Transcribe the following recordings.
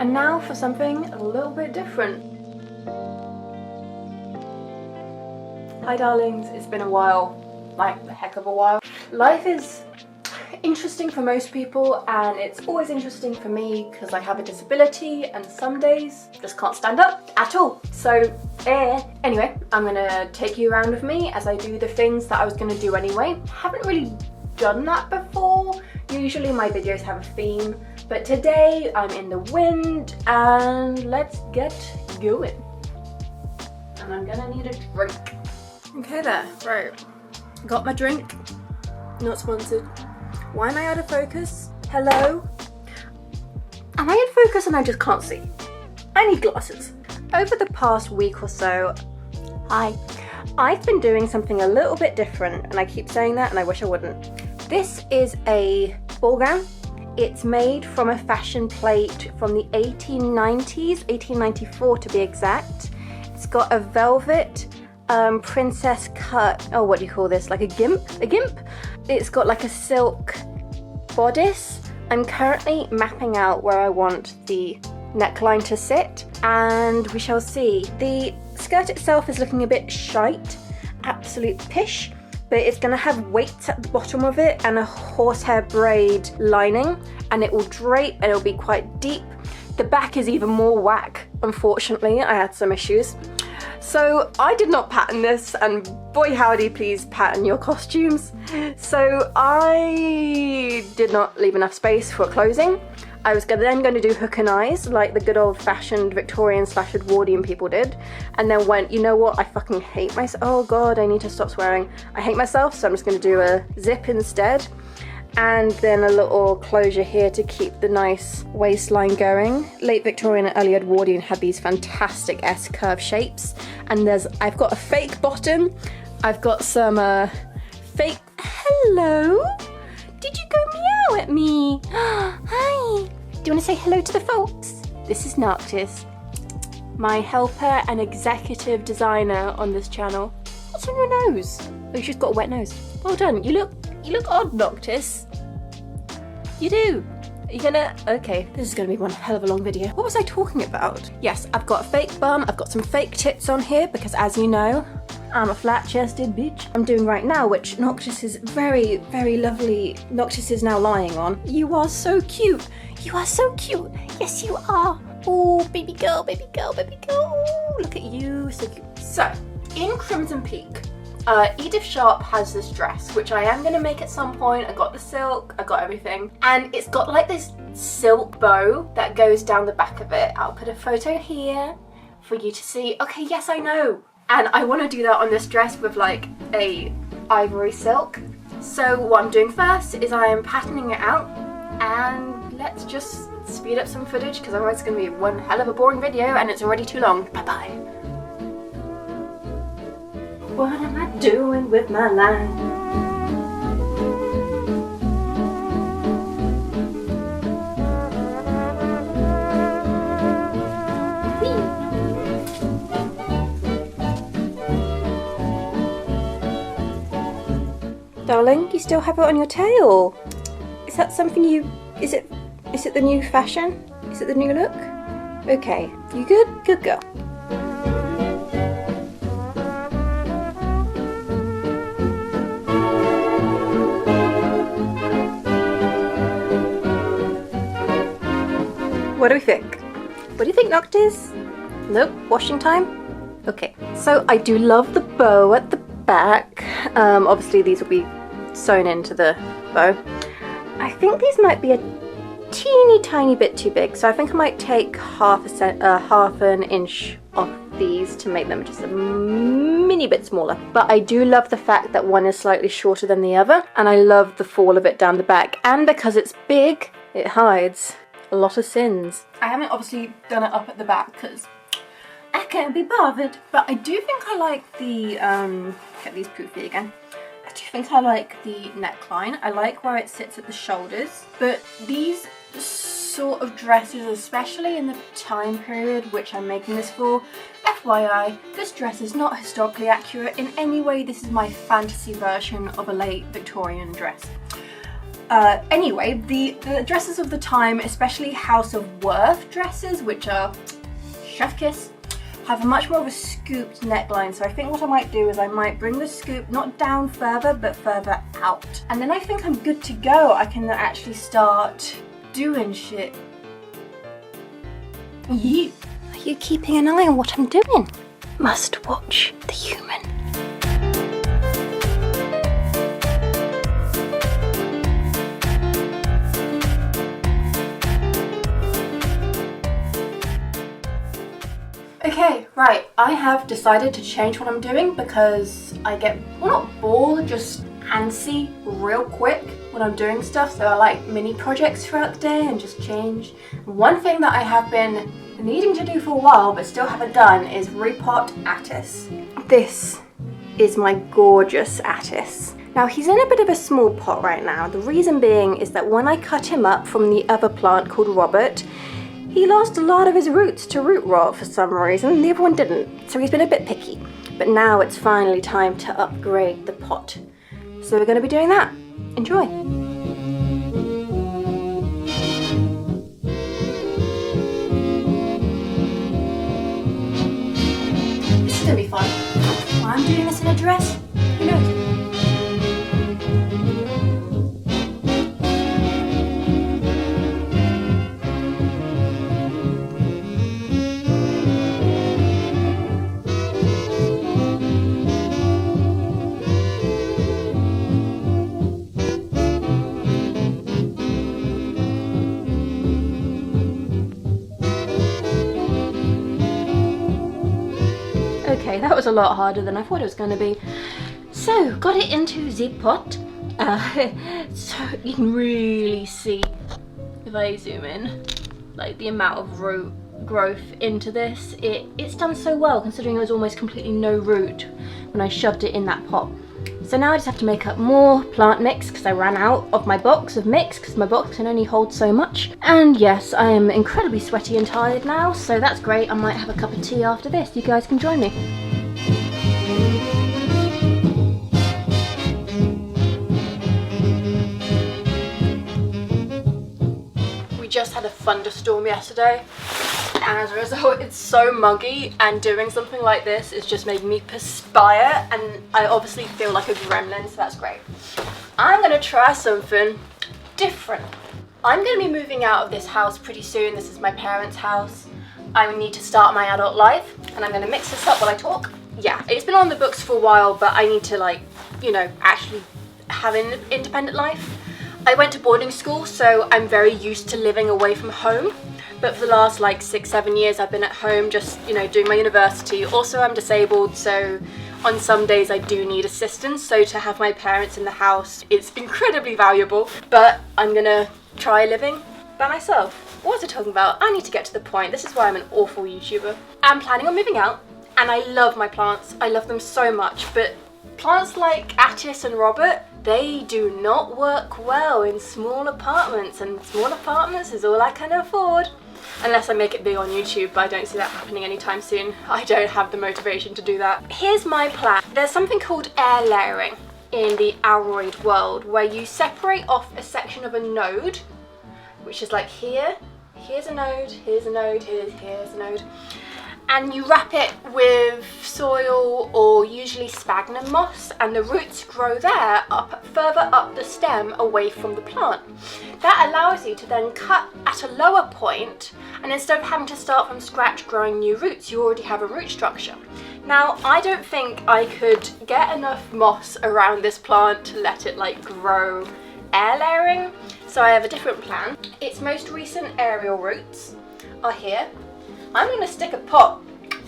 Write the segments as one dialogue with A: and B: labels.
A: And now for something a little bit different. Hi darlings, it's been a while, like a heck of a while. Life is interesting for most people and it's always interesting for me because I have a disability and some days just can't stand up at all. So anyway, I'm gonna take you around with me as I do the things that I was gonna do anyway. Haven't really done that before. Usually my videos have a theme, but today I'm in the wind and let's get going. And I'm gonna need a drink. Okay there, right. Got my drink, not sponsored. Why am I out of focus? Hello? Am I in focus and I just can't see? I need glasses. Over the past week or so, I've been doing something a little bit different and I keep saying that and I wish I wouldn't. This is a ball gown. It's made from a fashion plate from the 1890s, 1894 to be exact. It's got a velvet princess cut, oh what do you call this, like a gimp? It's got like a silk bodice. I'm currently mapping out where I want the neckline to sit and we shall see. The skirt itself is looking a bit shite, absolute pish, but it's going to have weights at the bottom of it and a horsehair braid lining and it will drape and it'll be quite deep. The back is even more whack, unfortunately. I had some issues. So I did not pattern this and boy howdy please pattern your costumes. So I did not leave enough space for closing. I was then going to do hook and eyes like the good old fashioned Victorian / Edwardian people did, and then went, you know what, I fucking hate myself. Oh god, I need to stop swearing. I hate myself, so I'm just going to do a zip instead. And then a little closure here to keep the nice waistline going. Late Victorian and early Edwardian had these fantastic S-curve shapes. And I've got a fake bottom. I've got some fake, hello? Did you go meow at me? Hi. Do you want to say hello to the folks? This is Noctis, my helper and executive designer on this channel. What's on your nose? Oh, you've just got a wet nose. Well done. You look odd, Noctis. You do. Are you gonna... Okay, this is gonna be one hell of a long video. What was I talking about? Yes, I've got a fake bum. I've got some fake tits on here because as you know, I'm a flat-chested bitch. I'm doing right now, which Noctis is very, very lovely. Noctis is now lying on. You are so cute. You are so cute. Yes, you are. Oh, baby girl, baby girl, baby girl. Ooh, look at you, so cute. So, in Crimson Peak, Edith Sharp has this dress, which I am going to make at some point. I got the silk, I got everything. And it's got like this silk bow that goes down the back of it. I'll put a photo here for you to see. Okay, yes, I know. And I want to do that on this dress with like a ivory silk. So what I'm doing first is I am patterning it out and let's just speed up some footage because otherwise it's going to be one hell of a boring video and it's already too long. Bye bye. What am I doing with my life? Darling, you still have it on your tail. Is that something is it the new fashion? Is it the new look? Okay, you good? Good girl. What do we think? What do you think, Noctis? Nope, washing time? Okay, so I do love the bow at the back. Obviously these will be sewn into the bow. I think these might be a teeny tiny bit too big, so I think I might take half an inch off these to make them just a mini bit smaller. But I do love the fact that one is slightly shorter than the other, and I love the fall of it down the back, and because it's big it hides a lot of sins. I haven't obviously done it up at the back because I can't be bothered, but I do think I like the get these poofy again. I do think I like the neckline. I like where it sits at the shoulders, but these sort of dresses, especially in the time period which I'm making this for, FYI, this dress is not historically accurate in any way. This is my fantasy version of a late Victorian dress. Anyway, the dresses of the time, especially House of Worth dresses, which are chef kiss, have much more of a scooped neckline. So I think what I might do is I might bring the scoop not down further, but further out. And then I think I'm good to go. I can actually start doing shit. You. Are you keeping an eye on what I'm doing? Must watch the human. Okay, right, I have decided to change what I'm doing because I get, well, not bored, just antsy real quick when I'm doing stuff. So I like mini projects throughout the day and just change. One thing that I have been needing to do for a while but still haven't done is repot Attis. This is my gorgeous Attis. Now he's in a bit of a small pot right now. The reason being is that when I cut him up from the other plant called Robert, he lost a lot of his roots to root rot for some reason, the other one didn't, so he's been a bit picky. But now it's finally time to upgrade the pot. So we're going to be doing that. Enjoy! This is going to be fun. Why I'm doing this in a dress? Who knows? Okay, that was a lot harder than I thought it was going to be. So, got it into the pot. So you can really see, if I zoom in, like the amount of root growth into this. It's done so well considering it was almost completely no root when I shoved it in that pot. So now I just have to make up more plant mix because I ran out of my box of mix because my box can only hold so much. And yes, I am incredibly sweaty and tired now, so that's great. I might have a cup of tea after this. You guys can join me. We just had a thunderstorm yesterday, and as a result it's so muggy, and doing something like this is just making me perspire, and I obviously feel like a gremlin, so that's great. I'm gonna try something different. I'm gonna be moving out of this house pretty soon. This is my parents' house. I need to start my adult life, and I'm gonna mix this up while I talk. Yeah, it's been on the books for a while, but I need to, like, you know, actually have an independent life. I went to boarding school, so I'm very used to living away from home. But for the last like 6-7 years I've been at home just, you know, doing my university. Also I'm disabled, so on some days I do need assistance, so to have my parents in the house is incredibly valuable. But I'm gonna try living by myself. What was I talking about? I need to get to the point. This is why I'm an awful YouTuber. I'm planning on moving out, and I love my plants. I love them so much, but plants like Attis and Robert, they do not work well in small apartments, and small apartments is all I can afford. Unless I make it big on YouTube, but I don't see that happening anytime soon. I don't have the motivation to do that. Here's my plan. There's something called air layering in the Alroyd world, where you separate off a section of a node, which is like here, here's a node, here's a node, here's a node, and you wrap it with soil or usually sphagnum moss, and the roots grow there further up the stem away from the plant. That allows you to then cut at a lower point, and instead of having to start from scratch growing new roots, you already have a root structure. Now, I don't think I could get enough moss around this plant to let it like grow air layering, so I have a different plan. Its most recent aerial roots are here. I'm going to stick a pot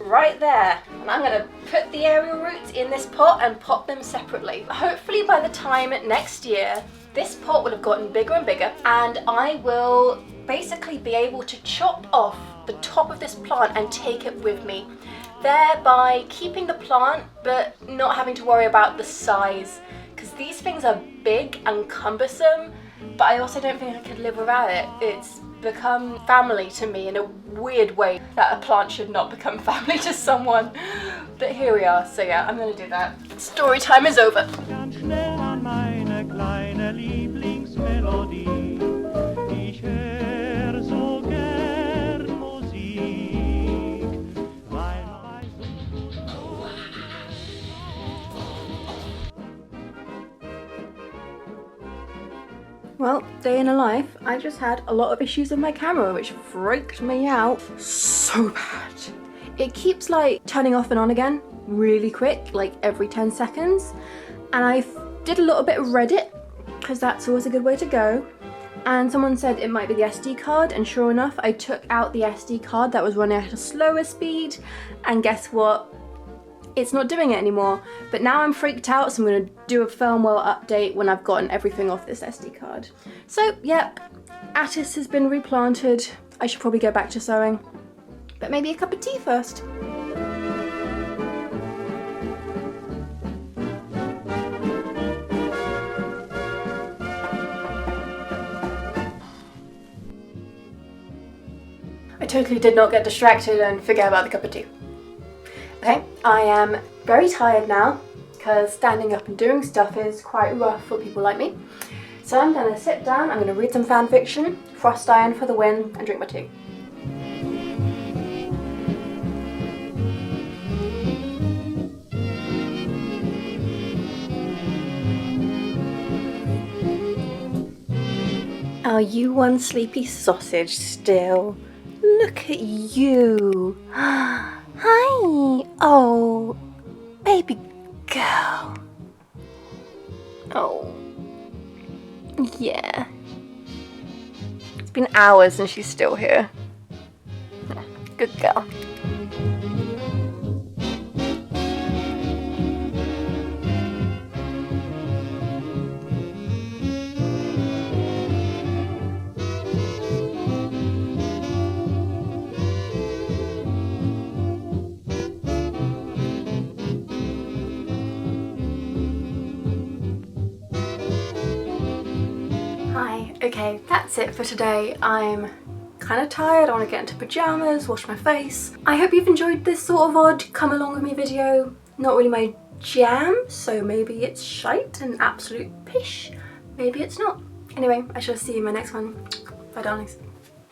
A: right there, and I'm going to put the aerial roots in this pot and pot them separately. Hopefully by the time next year this pot will have gotten bigger and bigger, and I will basically be able to chop off the top of this plant and take it with me, thereby keeping the plant but not having to worry about the size, because these things are big and cumbersome, but I also don't think I could live without it. It's become family to me in a weird way that a plant should not become family to someone. But here we are, so yeah, I'm gonna do that. Story time is over. Well, day in a life, I just had a lot of issues with my camera, which freaked me out so bad. It keeps like turning off and on again really quick, like every 10 seconds. And I did a little bit of Reddit, because that's always a good way to go. And someone said it might be the SD card, and sure enough, I took out the SD card that was running at a slower speed, and guess what? It's not doing it anymore. But now I'm freaked out, so I'm gonna do a firmware update when I've gotten everything off this SD card. So, yep, Attis has been replanted. I should probably go back to sewing, but maybe a cup of tea first. I totally did not get distracted and forget about the cup of tea. Okay, I am very tired now because standing up and doing stuff is quite rough for people like me. So I'm gonna sit down, I'm gonna read some fan fiction, frost iron for the win, and drink my tea. Are you one sleepy sausage still? Look at you. Hi. Oh, baby girl. Oh, yeah. It's been hours and she's still here. Good girl. Okay, that's it for today. I'm kind of tired, I want to get into pyjamas, wash my face. I hope you've enjoyed this sort of odd come along with me video. Not really my jam, so maybe it's shite and absolute pish. Maybe it's not. Anyway, I shall see you in my next one. Bye darlings.